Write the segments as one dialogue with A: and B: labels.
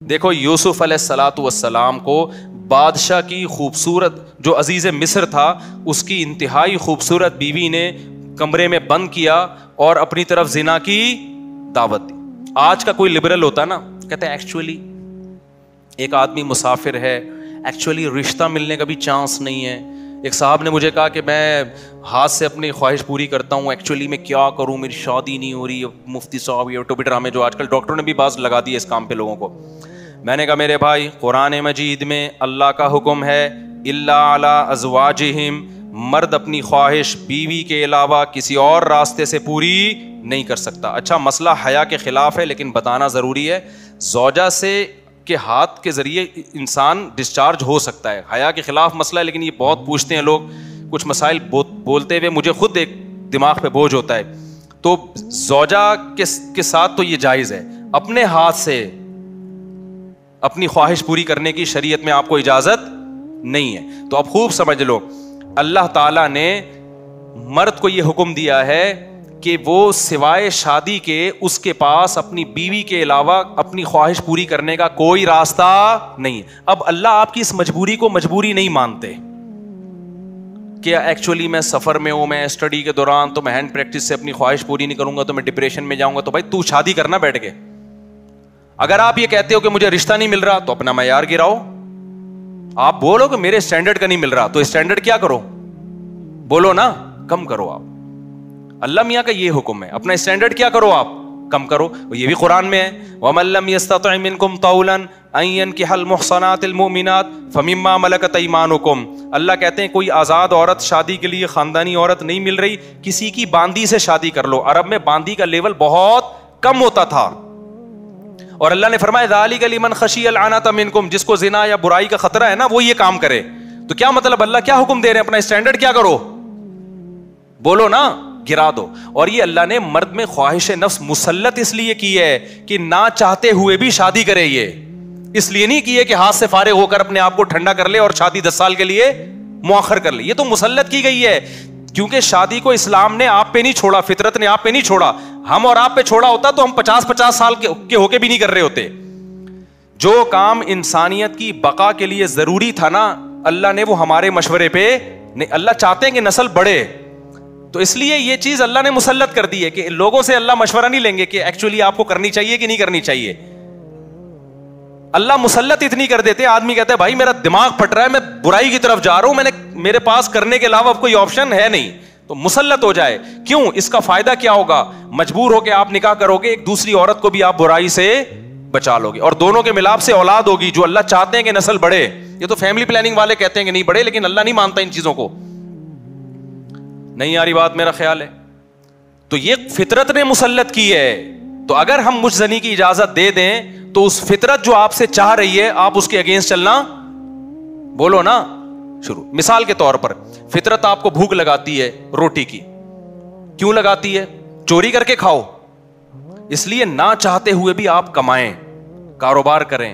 A: دیکھو یوسف علیہ الصلاۃ والسلام کو بادشاہ کی خوبصورت جو عزیز مصر تھا اس کی انتہائی خوبصورت بیوی نے کمرے میں بند کیا اور اپنی طرف زنا کی دعوت دی. آج کا کوئی لبرل ہوتا نا کہتا ہے ایکچولی ایک آدمی مسافر ہے, ایکچولی رشتہ ملنے کا بھی چانس نہیں ہے. ایک صاحب نے مجھے کہا کہ میں ہاتھ سے اپنی خواہش پوری کرتا ہوں, ایکچولی میں کیا کروں, میری شادی نہیں ہو رہی. مفتی صاحب یہ ٹوپی ڈرامے جو آج کل ڈاکٹروں نے بھی باز لگا دی ہے اس کام پہ لوگوں کو. میں نے کہا میرے بھائی قرآن مجید میں اللہ کا حکم ہے الا علی ازواجہم, مرد اپنی خواہش بیوی کے علاوہ کسی اور راستے سے پوری نہیں کر سکتا. اچھا مسئلہ حیا کے خلاف ہے لیکن بتانا ضروری ہے, زوجہ سے کے ہاتھ کے ذریعے انسان ڈسچارج ہو سکتا ہے. حیا کے خلاف مسئلہ ہے لیکن یہ بہت پوچھتے ہیں لوگ, کچھ مسائل بولتے ہوئے مجھے خود ایک دماغ پہ بوجھ ہوتا ہے. تو زوجہ کے ساتھ تو یہ جائز ہے, اپنے ہاتھ سے اپنی خواہش پوری کرنے کی شریعت میں آپ کو اجازت نہیں ہے. تو اب خوب سمجھ لو, اللہ تعالیٰ نے مرد کو یہ حکم دیا ہے کہ وہ سوائے شادی کے اس کے پاس اپنی بیوی کے علاوہ اپنی خواہش پوری کرنے کا کوئی راستہ نہیں. اب اللہ آپ کی اس مجبوری کو مجبوری نہیں مانتے کہ ایکچولی میں سفر میں ہوں, میں اسٹڈی کے دوران تو میں ہینڈ پریکٹس سے اپنی خواہش پوری نہیں کروں گا تو میں ڈپریشن میں جاؤں گا. تو بھائی تو شادی کرنا بیٹھ کے. اگر آپ یہ کہتے ہو کہ مجھے رشتہ نہیں مل رہا تو اپنا معیار گراؤ. آپ بولو کہ میرے اسٹینڈرڈ کا نہیں مل رہا تو اسٹینڈرڈ کیا کرو, بولو نا کم کرو. آپ اللہ میاں کا یہ حکم ہے, اپنا اسٹینڈرڈ کیا کرو, آپ کم کرو. یہ بھی قرآن میں ہے وَمَن لَّمْ يَسْتَطِعْ مِنكُمْ طَوْلًا أَن يَنكِحَ الْمُحْصَنَاتِ الْمُؤْمِنَاتِ فَمِمَّا مَلَكَتْ أَيْمَانُكُمْ. اللہ کہتے ہیں کوئی آزاد عورت شادی کے لیے خاندانی عورت نہیں مل رہی, کسی کی باندی سے شادی کر لو. عرب میں باندی کا لیول بہت کم ہوتا تھا اور اللہ نے فرمایا ذَلِكَ لِمَنْ خَشِيَ الْعَنَتَ مِنكُمْ, جس کو زنا یا برائی کا خطرہ ہے نا وہ یہ کام کرے. تو کیا مطلب اللہ کیا حکم دے رہے ہیں, اپنا اسٹینڈرڈ کیا کرو, بولو نا گرا دو. اور یہ اللہ نے مرد میں خواہش نفس مسلط اس لیے کی ہے کہ نہ چاہتے ہوئے بھی شادی کرے. یہ اس لیے نہیں کی ہے کہ ہاتھ سے فارغ ہو کر اپنے آپ کو ٹھنڈا کر لے اور شادی 10 سال کے لیے مؤخر کر لے. یہ تو مسلط کی گئی ہے کیونکہ شادی کو اسلام نے آپ پہ نہیں چھوڑا, فطرت نے آپ پہ نہیں چھوڑا. ہم اور آپ پہ چھوڑا ہوتا تو ہم 50 سال کے ہو کے بھی نہیں کر رہے ہوتے. جو کام انسانیت کی بقا کے لیے ضروری تھا نا اللہ نے وہ ہمارے مشورے پہ نہیں. اللہ چاہتے ہیں کہ نسل بڑھے تو اس لیے یہ چیز اللہ نے مسلط کر دی ہے کہ لوگوں سے اللہ مشورہ نہیں لیں گے کہ ایکچولی آپ کو کرنی چاہیے کہ نہیں کرنی چاہیے. اللہ مسلط اتنی کر دیتے, آدمی کہتا ہے بھائی میرا دماغ پھٹ رہا ہے, میں برائی کی طرف جا رہا ہوں, میرے پاس کرنے کے علاوہ اب کوئی آپشن ہے نہیں, تو مسلط ہو جائے. کیوں, اس کا فائدہ کیا ہوگا, مجبور ہو کے آپ نکاح کرو گے, ایک دوسری عورت کو بھی آپ برائی سے بچا لو گے اور دونوں کے ملاپ سے اولاد ہوگی جو اللہ چاہتے ہیں کہ نسل بڑھے. یہ تو فیملی پلاننگ والے کہتے ہیں کہ نہیں بڑھے لیکن اللہ نہیں مانتا ان چیزوں کو. نہیں آ رہی بات, میرا خیال ہے. تو یہ فطرت نے مسلط کی ہے. تو اگر ہم مجھ زنی کی اجازت دے دیں تو اس فطرت جو آپ سے چاہ رہی ہے آپ اس کے اگینسٹ چلنا, بولو نا شروع. مثال کے طور پر فطرت آپ کو بھوک لگاتی ہے روٹی کی, کیوں لگاتی ہے, چوری کر کے کھاؤ. اس لیے نہ چاہتے ہوئے بھی آپ کمائیں, کاروبار کریں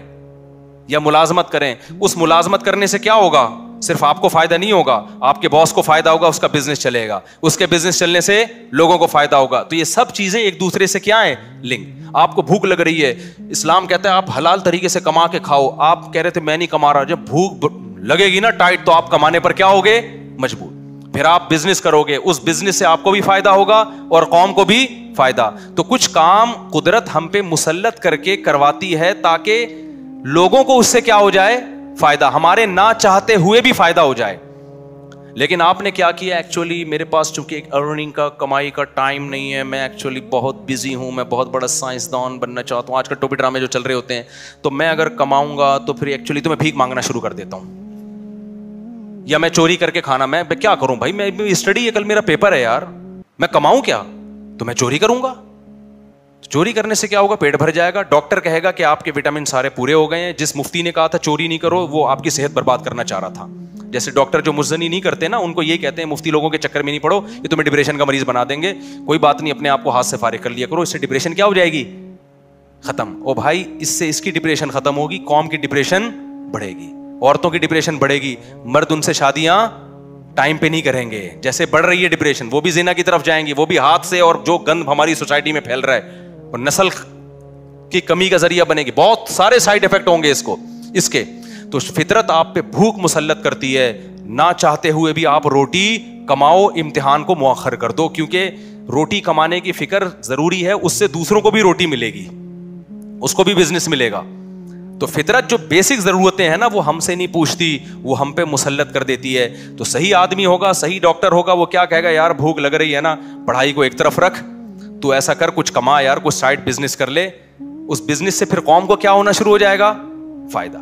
A: یا ملازمت کریں. اس ملازمت کرنے سے کیا ہوگا, صرف آپ کو فائدہ نہیں ہوگا, آپ کے باس کو فائدہ ہوگا, اس کا بزنس چلے گا, اس کے بزنس چلنے سے لوگوں کو فائدہ ہوگا. تو یہ سب چیزیں ایک دوسرے سے کیا ہیں, لنک. آپ کو بھوک لگ رہی ہے, اسلام کہتا ہے آپ حلال طریقے سے کما کے کھاؤ. آپ کہہ رہے تھے میں نہیں کما رہا, جب بھوک لگے گی نا ٹائٹ تو آپ کمانے پر کیا ہوگے, مجبور. پھر آپ بزنس کرو گے, اس بزنس سے آپ کو بھی فائدہ ہوگا اور قوم کو بھی فائدہ. تو کچھ کام قدرت ہم پہ مسلط کر کے کرواتی ہے تاکہ لوگوں کو اس سے کیا ہو جائے, فائدہ, ہمارے نہ چاہتے ہوئے بھی فائدہ ہو جائے. لیکن آپ نے کیا کیا, ایکچولی میرے پاس چونکہ ایک ارننگ کا کمائی کا ٹائم نہیں ہے, میں ایکچولی بہت بزی ہوں, میں بہت بڑا سائنسدان بننا چاہتا ہوں. آج کل ٹوپی ڈرامے جو چل رہے ہوتے ہیں, تو میں اگر کماؤں گا تو پھر ایکچولی تو میں بھیک مانگنا شروع کر دیتا ہوں یا میں چوری کر کے کھانا. میں کیا کروں بھائی, میں اسٹڈی ہے, کل میرا پیپر ہے یار, میں کماؤں کیا, تو میں چوری کروں گا. چوری کرنے سے کیا ہوگا, پیٹ بھر جائے گا. ڈاکٹر کہے گا کہ آپ کے وٹامن سارے پورے ہو گئے ہیں. جس مفتی نے کہا تھا چوری نہیں کرو وہ آپ کی صحت برباد کرنا چاہ رہا تھا. جیسے ڈاکٹر جو مزنی نہیں کرتے نا ان کو یہ کہتے ہیں مفتی لوگوں کے چکر میں نہیں پڑو, یہ تمہیں ڈپریشن کا مریض بنا دیں گے. کوئی بات نہیں, اپنے آپ کو ہاتھ سے فارغ کر لیا کرو, اس سے ڈپریشن کیا ہو جائے گی, ختم. او بھائی اس سے اس کی ڈپریشن ختم ہوگی, قوم کی ڈپریشن بڑھے گی, عورتوں کی ڈپریشن بڑھے گی. مرد ان سے شادیاں ٹائم پہ نہیں کریں گے, جیسے بڑھ رہی ہے ڈپریشن وہ بھی زنا کی طرف جائیں گے, وہ بھی ہاتھ سے, اور جو گند ہماری سوسائٹی میں پھیل رہا ہے اور نسل کی کمی کا ذریعہ بنے گی, بہت سارے سائڈ افیکٹ ہوں گے اس کے. تو فطرت آپ پہ بھوک مسلط کرتی ہے, نہ چاہتے ہوئے بھی آپ روٹی کماؤ, امتحان کو مؤخر کر دو, کیونکہ روٹی کمانے کی فکر ضروری ہے, اس سے دوسروں کو بھی روٹی ملے گی, اس کو بھی بزنس ملے گا. تو فطرت جو بیسک ضرورتیں ہیں نا وہ ہم سے نہیں پوچھتی, وہ ہم پہ مسلط کر دیتی ہے. تو صحیح آدمی ہوگا, صحیح ڈاکٹر ہوگا, وہ کیا کہے گا, یار بھوک لگ رہی ہے نا, پڑھائی کو ایک طرف رکھ, تو ایسا کر کچھ کما یار, کچھ سائڈ بزنس کر لے. اس بزنس سے پھر قوم کو کیا ہونا شروع ہو جائے گا, فائدہ.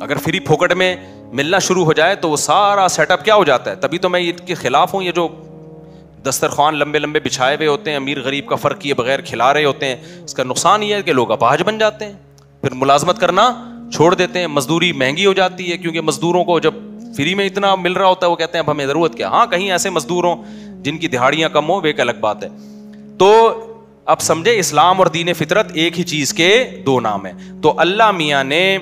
A: اگر فری پھوکٹ میں ملنا شروع ہو جائے تو وہ سارا سیٹ اپ کیا ہو جاتا ہے. تبھی تو میں اس کے خلاف ہوں, یہ جو دسترخوان لمبے لمبے بچھائے ہوئے ہوتے ہیں, امیر غریب کا فرق کیے بغیر کھلا رہے ہوتے ہیں, اس کا نقصان یہ ہے کہ لوگ اپاہج بن جاتے ہیں, پھر ملازمت کرنا چھوڑ دیتے ہیں, مزدوری مہنگی ہو جاتی ہے, کیونکہ مزدوروں کو جب فری میں اتنا مل رہا ہوتا ہے وہ کہتے ہیں اب ہمیں ضرورت کیا. ہاں کہیں ایسے مزدور ہوں جن کی دہاڑیاں کم ہوں, وہ ایک الگ بات ہے. تو اب سمجھے اسلام اور دین فطرت ایک ہی چیز کے دو نام ہیں. تو اللہ میاں نے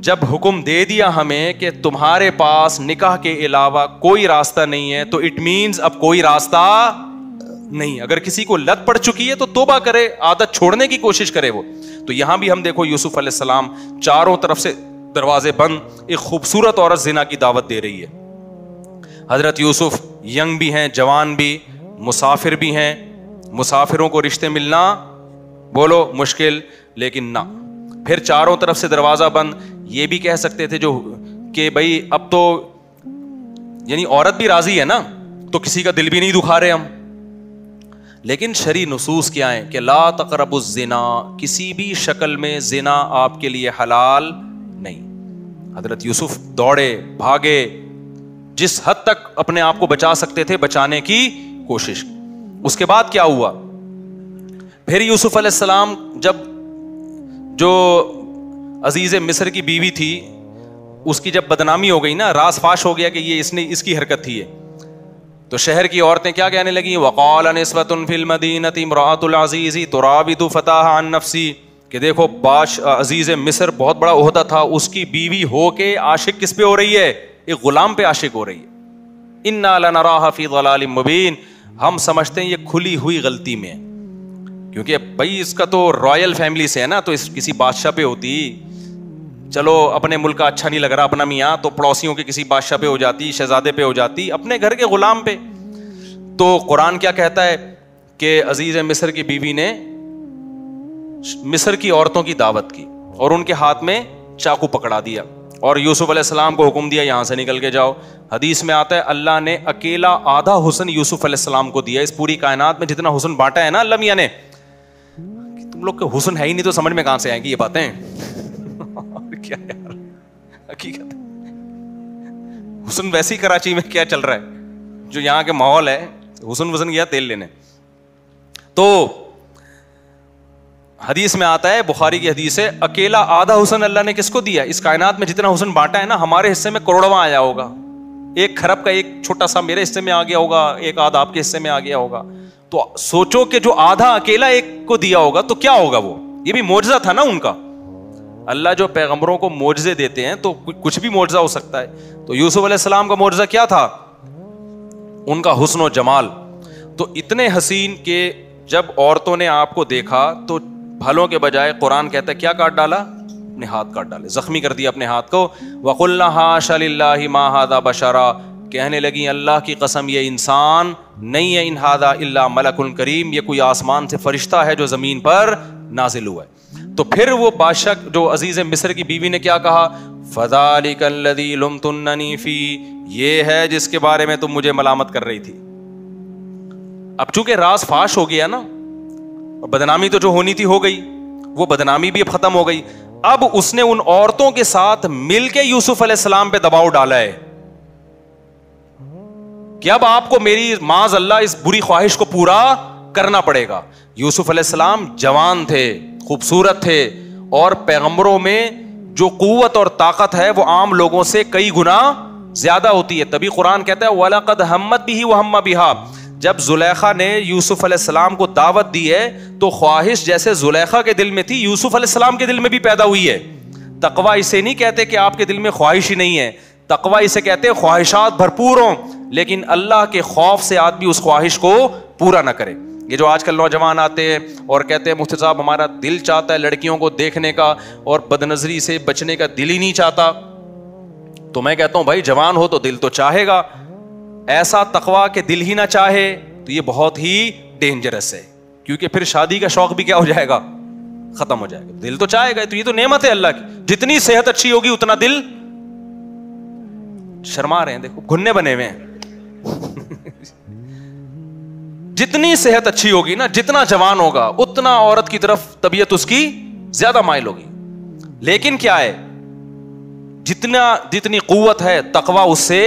A: جب حکم دے دیا ہمیں کہ تمہارے پاس نکاح کے علاوہ کوئی راستہ نہیں ہے, تو اٹ مینز اب کوئی راستہ نہیں. اگر کسی کو لت پڑ چکی ہے تو توبہ کرے, عادت چھوڑنے کی کوشش کرے وہ. تو یہاں بھی ہم دیکھو یوسف علیہ السلام چاروں طرف سے دروازے بند, ایک خوبصورت عورت زنا کی دعوت دے رہی ہے. حضرت یوسف ینگ بھی ہیں, جوان بھی, مسافر بھی ہیں, مسافروں کو رشتے ملنا بولو مشکل, لیکن نہ, پھر چاروں طرف سے دروازہ بند. یہ بھی کہہ سکتے تھے جو کہ بھائی اب تو یعنی عورت بھی راضی ہے نا, تو کسی کا دل بھی نہیں دکھا رہے ہم. لیکن شرعی نصوص کیا ہیں کہ لا تقربوا الزنا, کسی بھی شکل میں زنا آپ کے لیے حلال نہیں. حضرت یوسف دوڑے بھاگے, جس حد تک اپنے آپ کو بچا سکتے تھے بچانے کی کوشش. اس کے بعد کیا ہوا, پھر یوسف علیہ السلام جب جو عزیز مصر کی بیوی تھی اس کی جب بدنامی ہو گئی نا, راز فاش ہو گیا کہ یہ اس کی حرکت تھی, تو شہر کی عورتیں کیا کہنے لگیں, وقال نسوۃ فی المدینہ امرأۃ العزیز تراود فتاها عن نفسی, کہ دیکھو عزیز مصر بہت بڑا عہدہ تھا, اس کی بیوی ہو کے عاشق کس پہ ہو رہی ہے, ایک غلام پہ عاشق ہو رہی ہے. انا لنراها فی ضلال مبین, ہم سمجھتے ہیں یہ کھلی ہوئی غلطی میں, کیونکہ بھائی اس کا تو رائل فیملی سے ہے نا, تو اس کسی بادشاہ پہ ہوتی, چلو اپنے ملک کا اچھا نہیں لگ رہا اپنا میاں, تو پڑوسیوں کے کسی بادشاہ پہ ہو جاتی, شہزادے پہ ہو جاتی, اپنے گھر کے غلام پہ. تو قرآن کیا کہتا ہے کہ عزیز مصر کی بیوی نے مصر کی عورتوں کی دعوت کی اور ان کے ہاتھ میں چاقو پکڑا دیا, اور یوسف علیہ السلام کو حکم دیا یہاں سے نکل کے جاؤ. حدیث میں آتا ہے اللہ نے اکیلا آدھا حسن یوسف علیہ السلام کو دیا. اس پوری کائنات میں جتنا حسن بانٹا ہے نا اللہ میاں نے, تم لوگ کے حسن ہے ہی نہیں تو سمجھ میں کہاں سے آئیں گی یہ باتیں. کیا یار حقیقت حسن ویسی کراچی میں کیا چل رہا ہے, جو یہاں کے ماحول ہے, حسن وسن گیا تیل لینے. تو حدیث میں آتا ہے, بخاری کی حدیث ہے, اکیلا آدھا حسن اللہ نے کس کو دیا. اس کائنات میں جتنا حسن بانٹا ہے نا, ہمارے حصے میں کروڑواں آیا ہوگا, 1 کھرب کا ایک چھوٹا سا میرے حصے میں آ گیا ہوگا, ایک آدھا آپ کے حصے میں آ گیا ہوگا. تو سوچو کہ جو آدھا اکیلا ایک کو دیا ہوگا تو کیا ہوگا, وہ یہ بھی معجزہ تھا نا ان کا. اللہ جو پیغمبروں کو معجزے دیتے ہیں تو کچھ بھی معجزہ ہو سکتا ہے. تو یوسف علیہ السلام کا معجزہ کیا تھا, ان کا حسن و جمال. تو اتنے حسین کہ جب عورتوں نے آپ کو دیکھا تو بھلوں کے بجائے قرآن کہتا ہے کیا کاٹ ڈالا, اپنے ہاتھ کاٹ ڈالے, زخمی کر دیا اپنے ہاتھ کو. وَقُلْنَا حَاشَ لِلَّهِ مَا هَذَا بَشَرًا, کہنے لگی اللہ کی قسم یہ انسان نہیں ہے, ان هَذَا إِلَّا مَلَكٌ كَرِيمٌ, یہ کوئی آسمان سے فرشتہ ہے جو زمین پر نازل ہوا ہے. تو پھر وہ بادشاہ جو عزیز مصر کی بیوی نے کیا کہا, فَذَلِكَ الَّذِي لُمْتُنَّنِي فِيهِ, یہ ہے جس کے بارے میں تم مجھے ملامت کر رہی تھی. اب چونکہ راز فاش ہو گیا نا, اور بدنامی تو جو ہونی تھی ہو گئی, وہ بدنامی بھی اب ختم ہو گئی. اب اس نے ان عورتوں کے ساتھ مل کے یوسف علیہ السلام پہ دباؤ ڈالا ہے کہ اب آپ کو میری معاذ اللہ اس بری خواہش کو پورا کرنا پڑے گا. یوسف علیہ السلام جوان تھے, خوبصورت تھے, اور پیغمبروں میں جو قوت اور طاقت ہے وہ عام لوگوں سے کئی گنا زیادہ ہوتی ہے. تبھی قرآن کہتا ہے وَلَقَدْ هَمَّتْ بِهِ وَهَمَّ بِهَا, جب زلیخا نے یوسف علیہ السلام کو دعوت دی ہے تو خواہش جیسے زلیخا کے دل میں تھی یوسف علیہ السلام کے دل میں بھی پیدا ہوئی ہے. تقویٰ اسے نہیں کہتے کہ آپ کے دل میں خواہش ہی نہیں ہے, تقویٰ اسے کہتے ہیں خواہشات بھرپور ہوں لیکن اللہ کے خوف سے آدمی اس خواہش کو پورا نہ کرے. یہ جو آج کل نوجوان آتے ہیں اور کہتے ہیں مفتی صاحب ہمارا دل چاہتا ہے لڑکیوں کو دیکھنے کا اور بدنظری سے بچنے کا دل ہی نہیں چاہتا, تو میں کہتا ہوں بھائی جوان ہو تو دل تو چاہے گا, ایسا تقویٰ کہ دل ہی نہ چاہے تو یہ بہت ہی ڈینجرس ہے, کیونکہ پھر شادی کا شوق بھی کیا ہو جائے گا, ختم ہو جائے گا. دل تو چاہے گا, تو یہ تو نعمت ہے اللہ کی. جتنی صحت اچھی ہوگی اتنا دل, شرما رہے ہیں دیکھو گھننے بنے ہوئے ہیں, جتنی صحت اچھی ہوگی نا, جتنا جوان ہوگا اتنا عورت کی طرف طبیعت اس کی زیادہ مائل ہوگی. لیکن کیا ہے, جتنی قوت ہے تقویٰ اس سے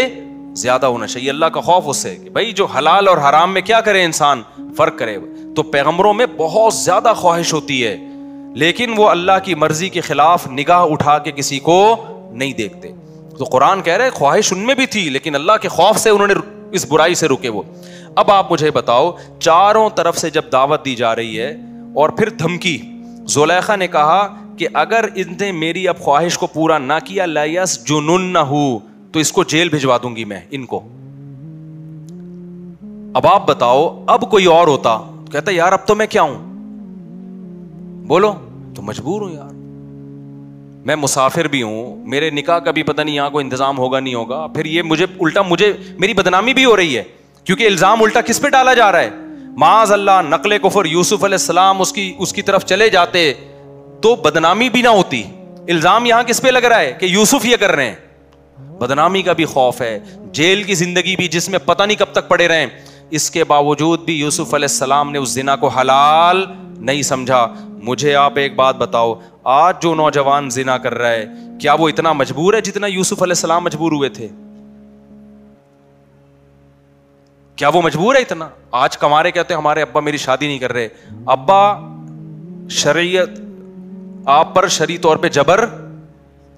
A: زیادہ ہونا چاہیے, اللہ کا خوف اس سے, کہ بھائی جو حلال اور حرام میں کیا کرے انسان, فرق کرے. تو پیغمبروں میں بہت زیادہ خواہش ہوتی ہے, لیکن وہ اللہ کی مرضی کے خلاف نگاہ اٹھا کے کسی کو نہیں دیکھتے. تو قرآن کہہ رہے خواہش ان میں بھی تھی, لیکن اللہ کے خوف سے انہوں نے اس برائی سے رکے. وہ اب آپ مجھے بتاؤ, چاروں طرف سے جب دعوت دی جا رہی ہے اور پھر دھمکی, زلیخا نے کہا کہ اگر ان نے میری اب خواہش کو پورا نہ کیا لَيَسْجُنُنَّهُ, تو اس کو جیل بھجوا دوں گی میں ان کو. اب آپ بتاؤ, اب کوئی اور ہوتا کہتا یار اب تو میں کیا ہوں, بولو, تو مجبور ہوں یار, میں مسافر بھی ہوں, میرے نکاح کا بھی پتہ نہیں یہاں کوئی انتظام ہوگا نہیں ہوگا, پھر یہ مجھے الٹا میری بدنامی بھی ہو رہی ہے, کیونکہ الزام الٹا کس پہ ڈالا جا رہا ہے, معاذ اللہ نقل کفر, یوسف علیہ السلام اس کی طرف چلے جاتے تو بدنامی بھی نہ ہوتی. الزام یہاں کس پہ لگ رہا ہے کہ یوسف یہ کر رہے ہیں, بدنامی کا بھی خوف ہے, جیل کی زندگی بھی جس میں پتہ نہیں کب تک پڑے رہیں. اس کے باوجود بھی یوسف علیہ السلام نے اس زنا کو حلال نہیں سمجھا. مجھے آپ ایک بات بتاؤ, آج جو نوجوان زنا کر رہا ہے کیا وہ اتنا مجبور ہے جتنا یوسف علیہ السلام مجبور ہوئے تھے؟ کیا وہ مجبور ہے اتنا؟ آج کمارے کہتے ہیں ہمارے ابا میری شادی نہیں کر رہے. ابا شریعت آپ پر شرعی طور پہ جبر,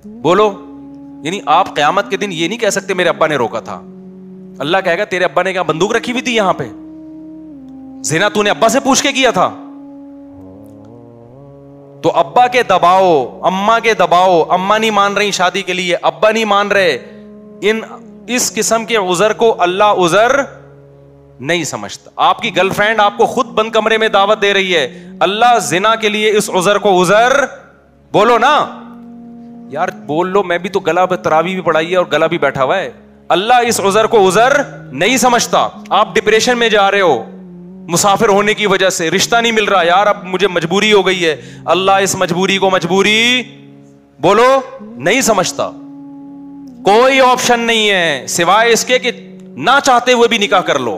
A: بولو, یعنی آپ قیامت کے دن یہ نہیں کہہ سکتے میرے ابا نے روکا تھا. اللہ کہے گا تیرے ابا نے کیا بندوق رکھی ہوئی تھی یہاں پہ, زنا تو نے ابا سے پوچھ کے کیا تھا. تو ابا کے دباؤ, اماں کے دباؤ, اماں نہیں مان رہی شادی کے لیے, ابا نہیں مان رہے, اس قسم کے عذر کو اللہ عذر نہیں سمجھتا. آپ کی گرل فرینڈ آپ کو خود بند کمرے میں دعوت دے رہی ہے, اللہ زنا کے لیے اس عذر کو عذر, بولو نا یار, بول لو. میں بھی تو گلا تراویح بھی پڑھائی ہے اور گلا بھی بیٹھا ہوا ہے. اللہ اس عذر کو عذر نہیں سمجھتا. آپ ڈپریشن میں جا رہے ہو مسافر ہونے کی وجہ سے, رشتہ نہیں مل رہا, یار اب مجھے مجبوری ہو گئی ہے, اللہ اس مجبوری کو مجبوری, بولو, نہیں سمجھتا. کوئی آپشن نہیں ہے سوائے اس کے کہ نہ چاہتے ہوئے بھی نکاح کر لو,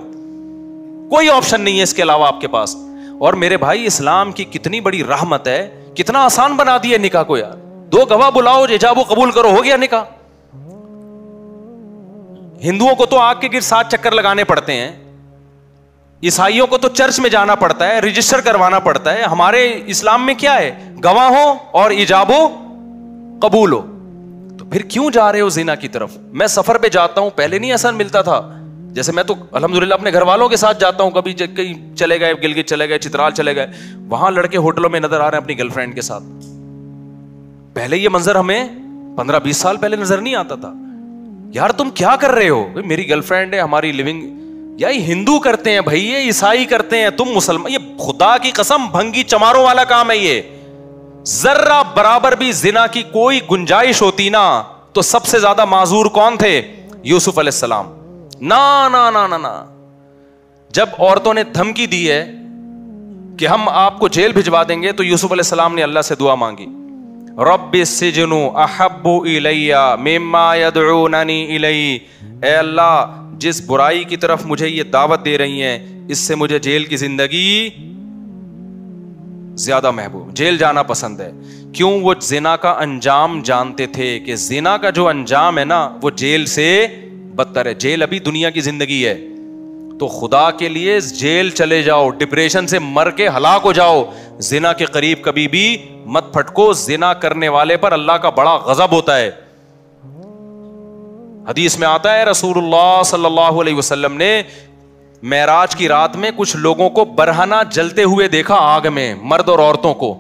A: کوئی آپشن نہیں ہے اس کے علاوہ آپ کے پاس. اور میرے بھائی اسلام کی کتنی بڑی رحمت ہے, کتنا آسان بنا دیا نکاح کو یار. 2 گواہ بلاؤ, ایجاب و قبول کرو, ہو گیا نکاح. ہندوؤں کو تو آگ کے گر 7 چکر لگانے پڑتے ہیں, عیسائیوں کو تو چرچ میں جانا پڑتا ہے, رجسٹر کروانا پڑتا ہے. ہمارے اسلام میں کیا ہے, گواہ ہو اور ایجاب و قبول ہو. تو پھر کیوں جا رہے ہو زنا کی طرف؟ میں سفر پہ جاتا ہوں, پہلے نہیں ایسا ملتا تھا, جیسے میں تو الحمدللہ اپنے گھر والوں کے ساتھ جاتا ہوں, کبھی کہیں چلے گئے, گلگت چلے گئے, چترال چلے گئے, وہاں لڑکے ہوٹلوں میں نظر آ رہے ہیں اپنی گرل فرینڈ کے ساتھ. پہلے یہ منظر ہمیں 15-20 سال پہلے نظر نہیں آتا تھا. یار تم کیا کر رہے ہو, میری گرل فرینڈ ہے, ہماری لیونگ, یا یہ ہندو کرتے ہیں بھائی, یہ عیسائی کرتے ہیں, تم مسلمان, یہ خدا کی قسم بھنگی چماروں والا کام ہے. یہ ذرہ برابر بھی زنا کی کوئی گنجائش ہوتی نا تو سب سے زیادہ معذور کون تھے؟ یوسف علیہ السلام. نا نا نا نا نا, جب عورتوں نے دھمکی دی ہے کہ ہم آپ کو جیل بھجوا دیں گے, تو یوسف علیہ السلام نے اللہ سے دعا مانگی, رب السجن احب الی مما یدعوننی الی, اے اللہ جس برائی کی طرف مجھے یہ دعوت دے رہی ہیں اس سے مجھے جیل کی زندگی زیادہ محبوب, جیل جانا پسند ہے. کیوں؟ وہ زنا کا انجام جانتے تھے کہ زنا کا جو انجام ہے نا وہ جیل سے بدتر ہے. جیل ابھی دنیا کی زندگی ہے, تو خدا کے لیے جیل چلے جاؤ, ڈپریشن سے مر کے ہلاک ہو جاؤ, زنا کے قریب کبھی بھی مت پھٹکو. زنا کرنے والے پر اللہ کا بڑا غضب ہوتا ہے. حدیث میں آتا ہے رسول اللہ صلی اللہ علیہ وسلم نے معراج کی رات میں کچھ لوگوں کو برہنہ جلتے ہوئے دیکھا آگ میں, مرد اور عورتوں کو.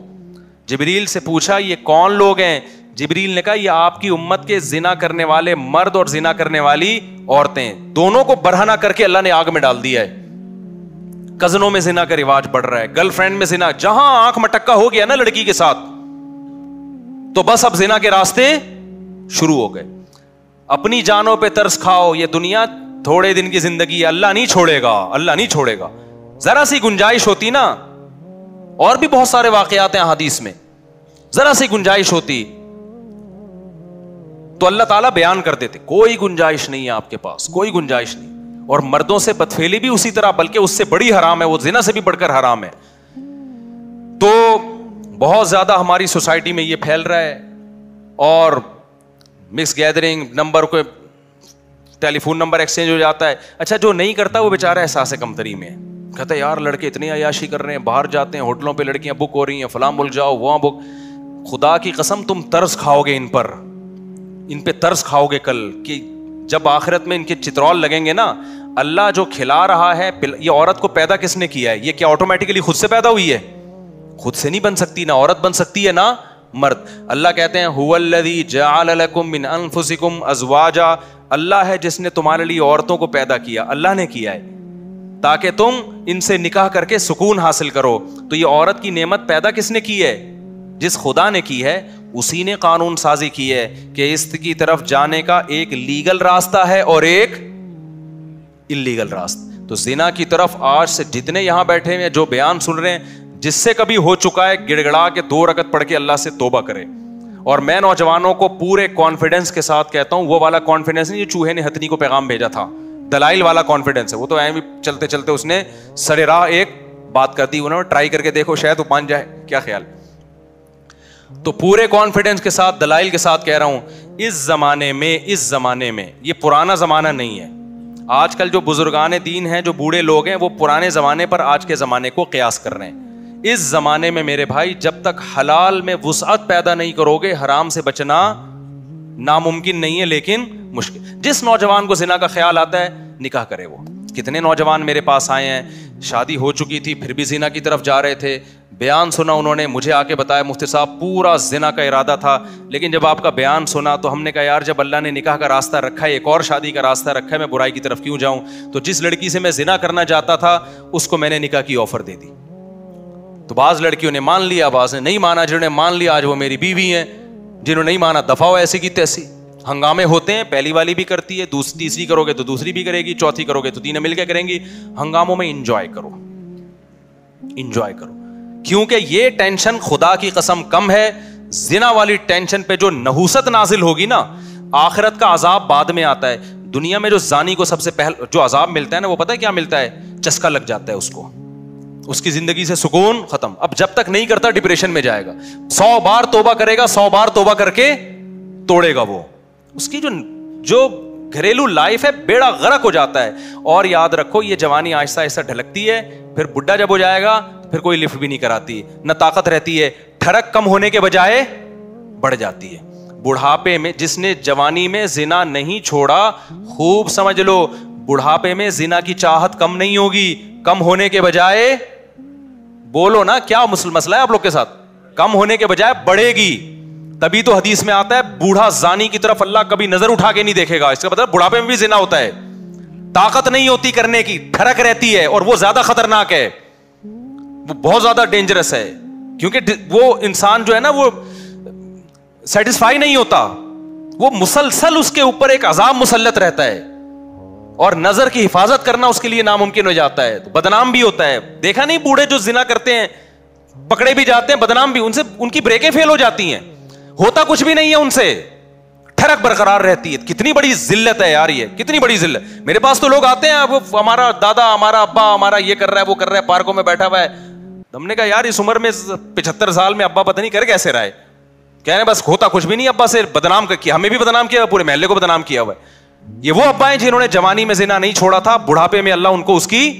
A: جبریل سے پوچھا یہ کون لوگ ہیں؟ جبریل نے کہا یہ آپ کی امت کے زنا کرنے والے مرد اور زنا کرنے والی عورتیں, دونوں کو برہنہ کر کے اللہ نے آگ میں ڈال دیا ہے. کزنوں میں زنا کا رواج بڑھ رہا ہے, گرل فرینڈ میں زنا, جہاں آنکھ مٹکا ہو گیا نا لڑکی کے ساتھ تو بس اب زنا کے راستے شروع ہو گئے. اپنی جانوں پہ ترس کھاؤ, یہ دنیا تھوڑے دن کی زندگی ہے, اللہ نہیں چھوڑے گا, اللہ نہیں چھوڑے گا. ذرا سی گنجائش ہوتی نا, اور بھی بہت سارے واقعات ہیں حدیث میں, ذرا سی گنجائش ہوتی تو اللہ تعالیٰ بیان کر دیتے, کوئی گنجائش نہیں ہے آپ کے پاس, کوئی گنجائش نہیں. اور مردوں سے بدفعلی بھی اسی طرح, بلکہ اس سے بڑی حرام ہے, وہ زنا سے بھی بڑھ کر حرام ہے. تو بہت زیادہ ہماری سوسائٹی میں یہ پھیل رہا ہے, اور مکس گیدرنگ, نمبر کو ٹیلی فون نمبر ایکسچینج ہو جاتا ہے. اچھا جو نہیں کرتا وہ بیچارہ احساس کمتری میں کہتا ہے یار لڑکے اتنی عیاشی کر رہے ہیں, باہر جاتے ہیں ہوٹلوں پہ لڑکیاں بک ہو رہی ہیں, فلاں ملک جاؤ وہاں بک. خدا کی قسم تم ترس کھاؤ گے ان پر, ان پہ ترس کھاؤ گے کل, کہ جب آخرت میں ان کے چترول لگیں گے نا. اللہ جو کھلا رہا ہے, یہ عورت کو پیدا کس نے کیا ہے؟ یہ کیا آٹومیٹکلی خود سے پیدا ہوئی ہے؟ خود سے نہیں بن سکتی, نہ عورت بن سکتی ہے نہ مرد. اللہ کہتے ہیں هو الذی جعل لکم من انفسکم ازواجا, اللہ ہے جس نے تمہارے لیے عورتوں کو پیدا کیا, اللہ نے کیا ہے تاکہ تم ان سے نکاح کر کے سکون حاصل کرو. تو یہ عورت کی نعمت پیدا کس نے کی ہے؟ جس خدا نے کی ہے اسی نے قانون سازی کی ہے کہ اس کی طرف جانے کا ایک لیگل راستہ ہے اور ایک اللیگل راستہ. تو زنا کی طرف آج سے جتنے یہاں بیٹھے ہوئے جو بیان سن رہے ہیں, جس سے کبھی ہو چکا ہے گڑ گڑا کے 2 رکعت پڑھ کے اللہ سے توبہ کرے. اور میں نوجوانوں کو پورے کانفیڈنس کے ساتھ کہتا ہوں, وہ والا کانفیڈنس نہیں جو چوہے نے ہتھنی کو پیغام بھیجا تھا, دلائل والا کانفیڈنس ہے. وہ تو ایویں چلتے چلتے اس نے سر راہ ایک بات کر دی, انہوں نے ٹرائی کر کے دیکھو شاید وہ مان جائے, کیا خیال. تو پورے کانفیڈنس کے ساتھ دلائل کے ساتھ کہہ رہا ہوں, اس زمانے میں یہ پرانا زمانہ نہیں ہے. آج کل جو بزرگان دین ہیں, جو بوڑھے لوگ ہیں, وہ پرانے زمانے پر آج کے زمانے کو قیاس کر رہے ہیں. اس زمانے میں میرے بھائی جب تک حلال میں وسعت پیدا نہیں کرو گے, حرام سے بچنا ناممکن نہیں ہے لیکن مشکل. جس نوجوان کو زنا کا خیال آتا ہے نکاح کرے. وہ کتنے نوجوان میرے پاس آئے ہیں, شادی ہو چکی تھی پھر بھی زنا کی طرف جا رہے تھے, بیان سنا انہوں نے, مجھے آ کے بتایا مفتی صاحب پورا زنا کا ارادہ تھا, لیکن جب آپ کا بیان سنا تو ہم نے کہا یار جب اللہ نے نکاح کا راستہ رکھا ہے, ایک اور شادی کا راستہ رکھا ہے, میں برائی کی طرف کیوں جاؤں. تو جس لڑکی سے میں زنا کرنا چاہتا تھا اس کو میں نے نکاح کی آفر دے دی. تو بعض لڑکیوں نے مان لیا, بعض نے نہیں مانا. جنہوں نے مان لیا آج وہ میری بیوی ہیں, جنہوں نے نہیں مانا دفعہ ہو ایسی کی تیسی. ہنگامے ہوتے ہیں, پہلی والی بھی کرتی ہے, تیسری کرو گے تو دوسری بھی کرے گی, چوتھی کرو گے تو تینوں مل کے کریں گی. ہنگاموں میں انجوائے کرو, انجوائے کرو, کیونکہ یہ ٹینشن خدا کی قسم کم ہے. زنا والی ٹینشن پہ جو نحوست نازل ہوگی نا, آخرت کا عذاب بعد میں آتا ہے. دنیا میں جو زانی کو سب سے پہلے جو عذاب ملتا ہے نا, وہ پتہ ہے کیا ملتا ہے؟ چسکا لگ جاتا ہے اس کو, اس کی زندگی سے سکون ختم. اب جب تک نہیں کرتا ڈپریشن میں جائے گا, 100 بار توبہ کرے گا, 100 بار توبہ کر کے توڑے گا. وہ اس کی جو گھریلو لائف ہے بیڑا غرق ہو جاتا ہے. اور یاد رکھو یہ جوانی آہستہ آہستہ ڈھلکتی ہے, پھر بڈھا جب ہو جائے گا پھر کوئی لفٹ بھی نہیں کراتی, نہ طاقت رہتی ہے, ٹھڑک کم ہونے کے بجائے بڑھ جاتی ہے. بڑھاپے میں جس نے جوانی میں زنا نہیں چھوڑا, خوب سمجھ لو بڑھاپے میں زنا کی چاہت کم نہیں ہوگی, کم ہونے کے بجائے, بولو نا کیا مسئلہ ہے آپ لوگ کے ساتھ, کم ہونے کے بجائے بڑھے گی. تبھی تو حدیث میں آتا ہے بوڑھا زانی کی طرف اللہ کبھی نظر اٹھا کے نہیں دیکھے گا. اس کا مطلب بڑھاپے میں بھی زنا ہوتا ہے, طاقت نہیں ہوتی کرنے کی, ٹھڑک رہتی ہے, اور وہ زیادہ خطرناک ہے, وہ بہت زیادہ ڈینجرس ہے. کیونکہ وہ انسان جو ہے نا وہ سیٹسفائی نہیں ہوتا, وہ مسلسل اس کے اوپر ایک عذاب مسلط رہتا ہے, اور نظر کی حفاظت کرنا اس کے لیے ناممکن ہو جاتا ہے, تو بدنام بھی ہوتا ہے. دیکھا نہیں بوڑھے جو زنا کرتے ہیں پکڑے بھی جاتے ہیں, بدنام بھی, ان سے ان کی بریکیں فیل ہو جاتی ہیں, ہوتا کچھ بھی نہیں ہے ان سے, ٹھڑک برقرار رہتی ہے. کتنی بڑی ذلت ہے یار, یہ کتنی بڑی ذلت. میرے پاس تو لوگ آتے ہیں, وہ ہمارا دادا, ہمارا ابا, ہمارا یہ کر رہا ہے, وہ کر رہا ہے, پارکوں میں بیٹھا ہوا ہے. ہم نے کہا یار اس عمر میں 75 سال میں ابا پتہ نہیں کر کیسے رہا ہے. کہہ رہے بس ہوتا کچھ بھی نہیں, ابا سے بدنام کیا, ہمیں بھی بدنام کیا, پورے محلے کو بدنام کیا ہوا ہے. یہ وہ ابا ہیں جنہوں نے جوانی میں زنا نہیں چھوڑا تھا, بڑھاپے میں اللہ ان کو اس کی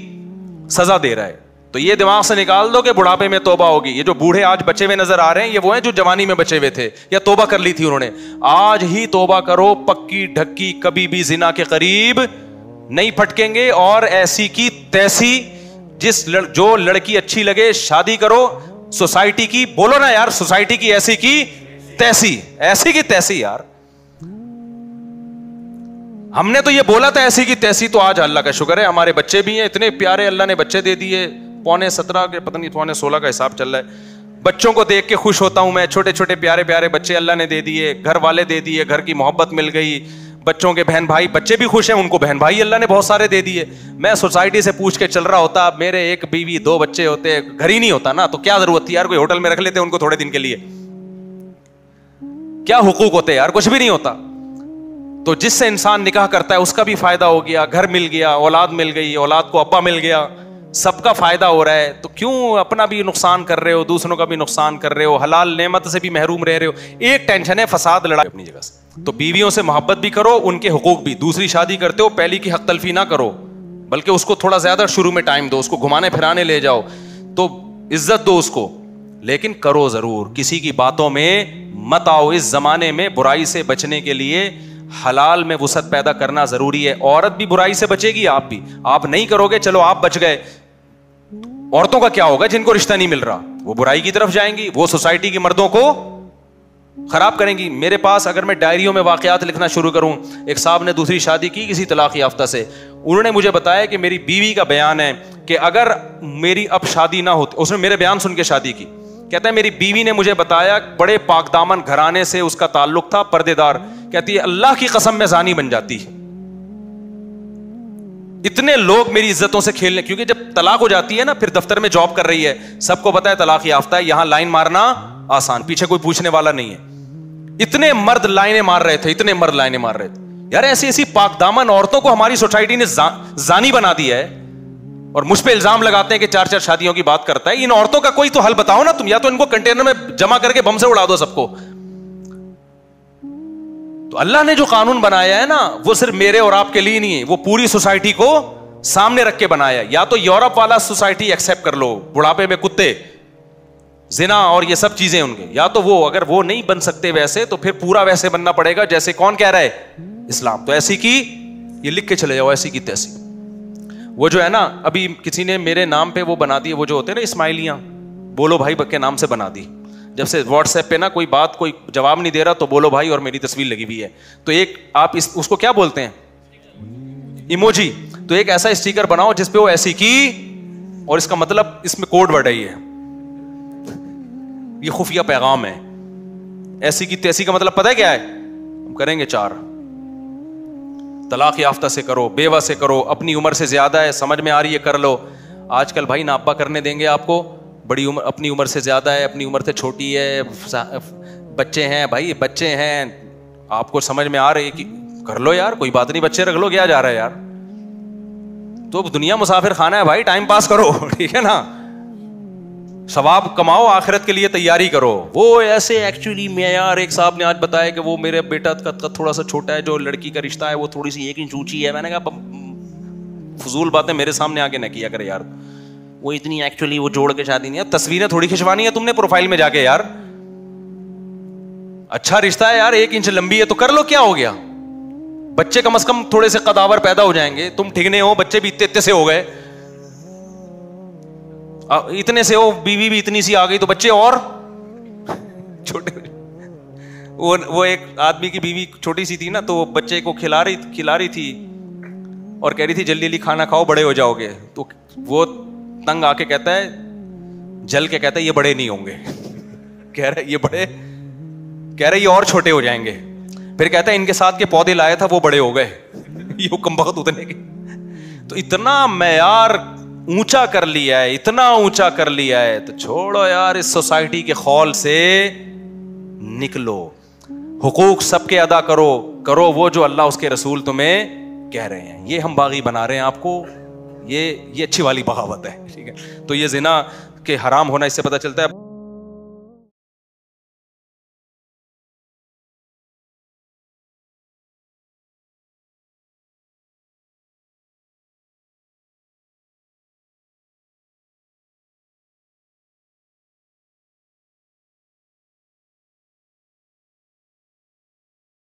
A: سزا دے رہا ہے. تو یہ دماغ سے نکال دو کہ بڑھاپے میں توبہ ہوگی. یہ جو بوڑھے آج بچے ہوئے نظر آ رہے ہیں, یہ وہ ہیں جو جوانی میں بچے ہوئے تھے یا توبہ کر لی تھی انہوں نے. آج ہی توبہ کرو, پکی ڈھکی, کبھی بھی زنا کے قریب نہیں پھٹکیں گے. اور ایسی کی تیسی, جو لڑکی اچھی لگے شادی کرو. سوسائٹی کی بولو نا یار, سوسائٹی کی ایسی کی تیسی, ایسی کی تیسی یار. ہم نے تو یہ بولا تھا ایسی کی تیسی, تو آج اللہ کا شکر ہے ہمارے بچے بھی ہیں اتنے پیارے, اللہ نے بچے دے دیے, 17.5 کے پتہ نہیں 16 کا حساب چل رہا ہے. بچوں کو دیکھ کے خوش ہوتا ہوں میں, چھوٹے چھوٹے پیارے پیارے بچے اللہ نے دے دیے, گھر والے دے دیے, گھر کی محبت مل گئی, بچوں کے بہن بھائی, بچے بھی خوش ہیں, ان کو بہن بھائی اللہ نے بہت سارے دے دیے. میں سوسائٹی سے پوچھ کے چل رہا ہوتا, میرے 1 بیوی 2 بچے ہوتے, گھر ہی نہیں ہوتا نا, تو کیا ضرورت تھی یار, کوئی ہوٹل میں رکھ لیتے ان کو تھوڑے دن کے لیے, کیا حقوق ہوتے یار, کچھ بھی نہیں ہوتا. تو جس سے انسان نکاح کرتا ہے اس کا بھی فائدہ ہو گیا, گھر مل گیا, اولاد مل گئی, اولاد کو ابا مل گیا, سب کا فائدہ ہو رہا ہے. تو کیوں اپنا بھی نقصان کر رہے ہو, دوسروں کا بھی نقصان کر رہے ہو, حلال نعمت سے بھی محروم رہ رہے ہو. ایک ٹینشن ہے فساد, لڑائی اپنی جگہ سے. تو بیویوں سے محبت بھی کرو, ان کے حقوق بھی. دوسری شادی کرتے ہو پہلی کی حق تلفی نہ کرو, بلکہ اس کو تھوڑا زیادہ شروع میں ٹائم دو, اس کو گھمانے پھرانے لے جاؤ, تو عزت دو اس کو, لیکن کرو ضرور, کسی کی باتوں میں مت آؤ. اس زمانے میں برائی سے بچنے کے لیے حلال میں وسعت پیدا کرنا ضروری ہے. عورت بھی برائی سے بچے گی, آپ بھی. آپ نہیں کرو گے, چلو آپ بچ گئے, عورتوں کا کیا ہوگا جن کو رشتہ نہیں مل رہا, وہ برائی کی طرف جائیں گی, وہ سوسائٹی کے مردوں کو خراب کریں گی. میرے پاس اگر میں ڈائریوں میں واقعات لکھنا شروع کروں, ایک صاحب نے دوسری شادی کی کسی طلاق یافتہ سے, انہوں نے مجھے بتایا کہ میری بیوی کا بیان ہے کہ اگر میری اب شادی نہ ہوتی, اس نے میرے بیان سن کے شادی کی, کہتا ہے میری بیوی نے مجھے بتایا بڑے پاک دامن گھرانے سے اس کا تعلق تھا, پردے دار, کہتی ہے اللہ کی قسم میں زانی بن جاتی. اتنے لوگ میری عزتوں سے کھیلنے, کیونکہ جب طلاق ہو جاتی ہے نا, پھر دفتر میں جاب کر رہی ہے, سب کو پتا ہے طلاق یافتہ ہے, یہاں لائن مارنا آسان, پیچھے کوئی پوچھنے والا نہیں ہے. اتنے مرد لائنیں مار رہے تھے, اتنے مرد لائنیں مار رہے تھے. یار ایسی ایسی پاک دامن عورتوں کو ہماری سوسائٹی نے زانی بنا دیا ہے, اور مجھ پہ الزام لگاتے ہیں کہ 4 شادیوں کی بات کرتا ہے. ان عورتوں کا کوئی تو حل بتاؤ نا تم, یا تو ان کو کنٹینر میں جمع کر کے بم سے اڑا دو سب کو. تو اللہ نے جو قانون بنایا ہے نا, وہ صرف میرے اور آپ کے لیے نہیں ہے, وہ پوری سوسائٹی کو سامنے رکھ کے بنایا. یا تو یورپ والا سوسائٹی ایکسپٹ کر لو, بڑھاپے میں کتے, زنا اور یہ سب چیزیں ان کے, یا تو وہ, اگر وہ نہیں بن سکتے ویسے, تو پھر پورا ویسے بننا پڑے گا جیسے کون کہہ رہا ہے, اسلام. تو ایسی کی, یہ لکھ کے چلے جاؤ, ایسی کی تیسی. وہ جو ہے نا, ابھی کسی نے میرے نام پہ وہ بنا دی, وہ جو ہوتے ہیں نا اسماعیلیاں, بولو بھائی کے نام سے بنا دی. جب سے واٹس ایپ پہ نا کوئی بات کوئی جواب نہیں دے رہا, تو بولو بھائی اور میری تصویر لگی ہوئی ہے, تو ایک آپ اس کو کیا بولتے ہیں, ایموجی. تو ایک ایسا اسٹیکر بناؤ جس پہ وہ ایسی کی, اور اس کا مطلب اس میں کوڈ ورڈ ہے, یہ خفیہ پیغام ہے. ایسی کی تیسی کا مطلب پتہ ہے کیا ہے, ہم کریں گے 4. طلاق یافتہ سے کرو, بیوہ سے کرو, اپنی عمر سے زیادہ ہے, سمجھ میں آ رہی ہے کر لو. آج کل بھائی نہ ابا کرنے دیں گے آپ کو, بڑی عمر, اپنی عمر سے زیادہ ہے, اپنی عمر سے چھوٹی ہے, بچے ہیں بھائی, بچے ہیں, آپ کو سمجھ میں آ رہی ہے کہ کر لو یار, کوئی بات نہیں, بچے رکھ لو, کیا جا رہا ہے یار. تو دنیا مسافر خانہ ہے بھائی, ٹائم پاس کرو, ٹھیک ہے نا, ثواب کماؤ, آخرت کے لیے تیاری کرو. وہ ایسے ایکچولی میں یار, ایک صاحب نے آج بتایا کہ وہ میرے بیٹا کا تھوڑا سا چھوٹا ہے, جو لڑکی کا رشتہ ہے وہ تھوڑی سی 1 انچ اونچی ہے. میں نے کہا فضول باتیں میرے سامنے آ کے نہ کیا کرے یار, وہ اتنی ایکچولی وہ جوڑ کے شادی نہیں ہے, تصویریں تھوڑی کھنچوانی ہے تم نے پروفائل میں جا کے یار. اچھا رشتہ ہے یار, 1 انچ لمبی ہے تو کر لو, کیا ہو گیا. بچے کم از کم تھوڑے سے قداور پیدا ہو جائیں گے. تم ٹھگنے ہو, بچے بھی اتنے سے ہو گئے, اتنے سے ہو, بیوی بھی اتنی سی آ گئی, تو بچے اور چھوٹے. وہ ایک آدمی کی بیوی چھوٹی سی تھی نا, تو بچے کو کھلا رہی تھی اور کہہ رہی تھی جلدی جلدی کھانا کھاؤ, بڑے ہو جاؤ گے. تو وہ تنگ آ کے کہتا ہے, جل کے کہتا ہے یہ بڑے نہیں ہوں گے. کہہ رہے یہ اور چھوٹے ہو جائیں گے. پھر کہتا ہے ان کے ساتھ کے پودے لائے تھا وہ بڑے ہو گئے. یہ حکم بخت اتنے کے. تو اتنا معیار اونچا کر لیا ہے, اتنا اونچا کر لیا ہے, تو چھوڑو یار, اس سوسائٹی کے خول سے نکلو. حقوق سب کے ادا کرو وہ جو اللہ اس کے رسول تمہیں کہہ رہے ہیں. یہ ہم باغی بنا رہے ہیں آپ کو, یہ اچھی والی بغاوت ہے, ٹھیک ہے. تو یہ زنا کے حرام ہونا اس سے پتہ چلتا ہے.